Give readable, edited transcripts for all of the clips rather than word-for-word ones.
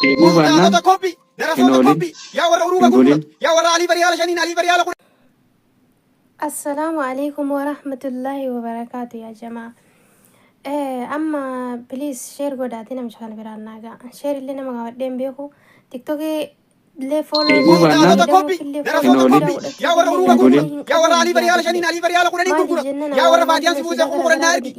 Muudata koppi, darasoota koppi, yaa warra uruba gurguratu, yaa warra alii bariyaala shaniin alii bariyaala kun. السلام عليكم ورحمة الله وبركاته يا جماعة. أما بليز شير قداتنا مش خان برانا شير اللي أنا ما قاعدين بيكو تيك توك لي فولو Muudata koppi, darasoota koppi, yaa warra uruba gurguratu, yaa warra alii bariyaala shaniin alii bariyaala kun gurguratu, yaa warra faatiyaan si buusee gurgurannaa ergi,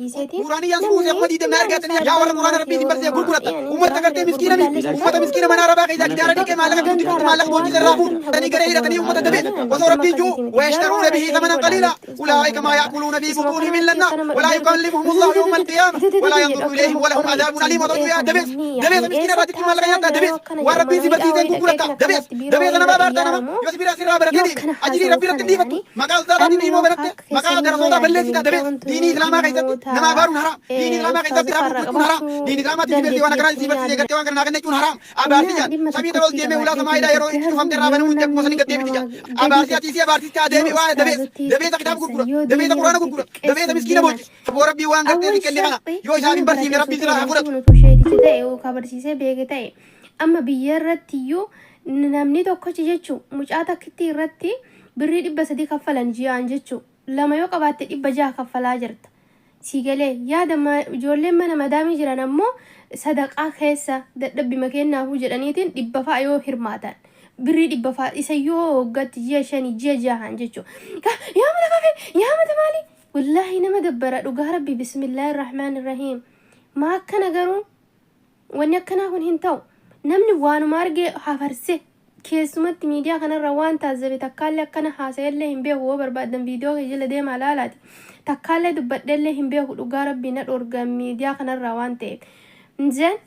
quraaniyaan si buusee kuma diidamna ergatanii, yaa warra quraana rabbii si barsee gurgurata, ummata gartee miskiina mi, ummata miskiina mana arabaa keessaa gidaara dhiqee maallaqa guutti maallaqa boonjii irraa fuudhu, tanii garee hidhatanii ummata dabee, osoo rabbii juu ويشترون به ثمنا قليلا أولئك ما يأكلون في بطونهم إلا النار ولا يكلمهم الله يوم القيامة ولا ينظر إليهم ولهم عذاب أليم وضرب دبيس دبيس مسكين راتب ما لقى يدا دبيس وربي سبتي زين كوكولتا دبيس دبيس أنا ما بارتنا ما يوسف راس رابر كذي أجري ربي رتدي فتو مقال زاد ديني مو بركة مقال درسودا بلسي دبيس ديني إسلام ما كيسة نما بارون حرام ديني إسلام ما كيسة تراب حرام ديني إسلام ما تجيب وانا كراي سيبر سيجا تيوان كنا كنا يكون حرام أبارتي جان سبي تروس جيمه ولا سماي دا يرو يشوفهم ترابن وجك مسلم كتير بتجا أبارتي أتيسي أبارتي كادمي واحد دبيس دبيس كتاب كوكورا دبيس قرآن كوكورا دبيس مسكين بوج ربي وان كتير كني أنا يو شايفين برسي ربي سلا كورا أما بيرتيو namni tokkochi jechuun mucaa takkitti irratti birrii 300 kaffalan ji'aan jechuun lama yoo qabaatte 600 kaffalaa jirta. Siigalee yaada ijoolleen mana madaamii jiran ammoo sadaqaa keessa dadhabbii makeennaafuu jedhaniitiin 100 fa'a yoo hirmaatan birrii 100 fa'a isa yoo hoggatti ji'a 5 ji'a 6 jechuun yaa mata kafee yaa mata maali wallaahi nama dabbara dhugaa rabbi bismillahir rahmaanir rahiim maa akkana garuu wanni akkanaa kun hin ta'u. namni waanuma arge hafarse keessumatti miidiyaa kanarra waan taazzabe takkaallee akkana haasa'ellee hin beeku woo barbaadan viidiyoo kee jala deemaa laalaati takkaallee dubbadhellee hin beeku dhugaa rabbii na dhorga miidiyaa kanarra waan ta'eef nzeen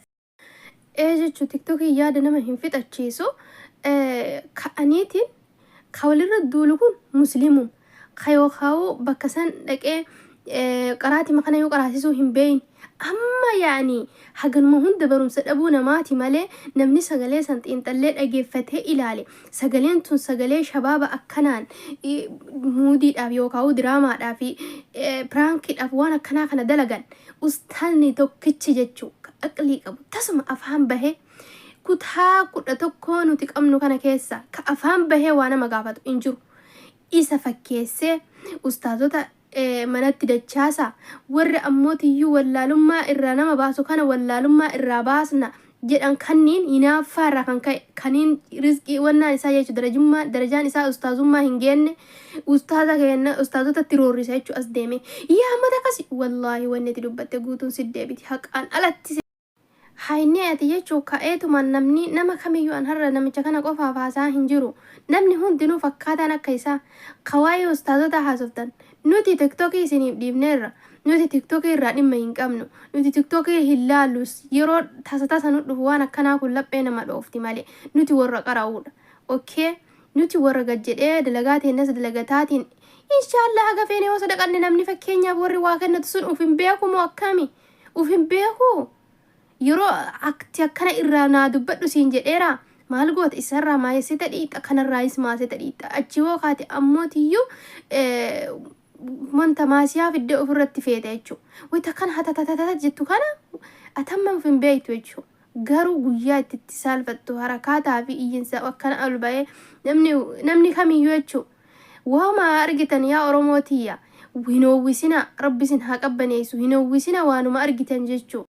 jechuun tiktokii yaada nama hin fixachiisu ka'aniitiin ka walirra duulu kun musliimum ka yookaa'u bakka san dhaqee qaraati makana yoo qaraasisuu hin beeyin amma yaani haganuma hunda barumsa dhabuu namaati malee namni sagalee san xiinxallee dhageeffatee ilaale sagaleen tun sagalee shabaaba akkanaan muudiidhaaf yookaan diraamaadhaaf piraankiidhaaf waan akkanaa kana dalagan ustaanni tokkichi jechuu aqlii qabu tasuma afaan bahee kutaa 11 nuti qabnu kana keessa ka afaan bahee waan nama gaafatu hin jiru isa fakkeessee ustaazota manatti dachaasa warra ammootiyyuu wallaalummaa irraa nama baasu kana wallaalummaa irraa baasna jedhan kanniin hinaaffaarraa kan ka'e kaniin rizqii wannaan isaa jechuun darajaan isaa ustaazummaa hin geenne ustaazotatti roorrisa jechuu as deeme yaa mata kasi wallaahi wanni itti dubbatte guutuun siddeebiti haqaan alatti hainee ati jechuu ka'eetumaan namni nama kamiyyuu an har'a namicha kana qofaaf haasaa hin jiru namni hundinuu fakkaataan akka isaa kawaayee ustaazota haasoftan nuti tiktokii isiniif dhiibneerra nuti tiktokii irraa dhimma hin qabnu nuti tiktokii hin laallus yeroo tasa nu dhufu waan akkanaa kun laphee nama dhoofti malee nuti warra qara'uudha okay nuti warra gajjedhee dalagaa teennas dalagataatiin inshaallah haga feene yoo sadaqanne namni fakkeenyaaf warri waa kennatu sun uf hin beeku moo akkami uf hin beeku yeroo akti akkana irraa naa dubbadhu siin jedheera maal goota isarraa maayesita dhiixa kanarraayis maasita dhiixa achi hoo kaate ammootiyyuu wanta maasiyaa fidde ofirratti feete jechuudha wayita kana hatatatata jettu kana atamma hin beektu jechuudha garuu guyyaa itti saalfattu harakaataa fi iyyinsa akkana ol ba'ee namni kamiyyuu jechuudha waama argitan yaa oromootiyya hin hawwisina rabbi sin haa qabbaneessu hin hawwisina waanuma argitan jechuudha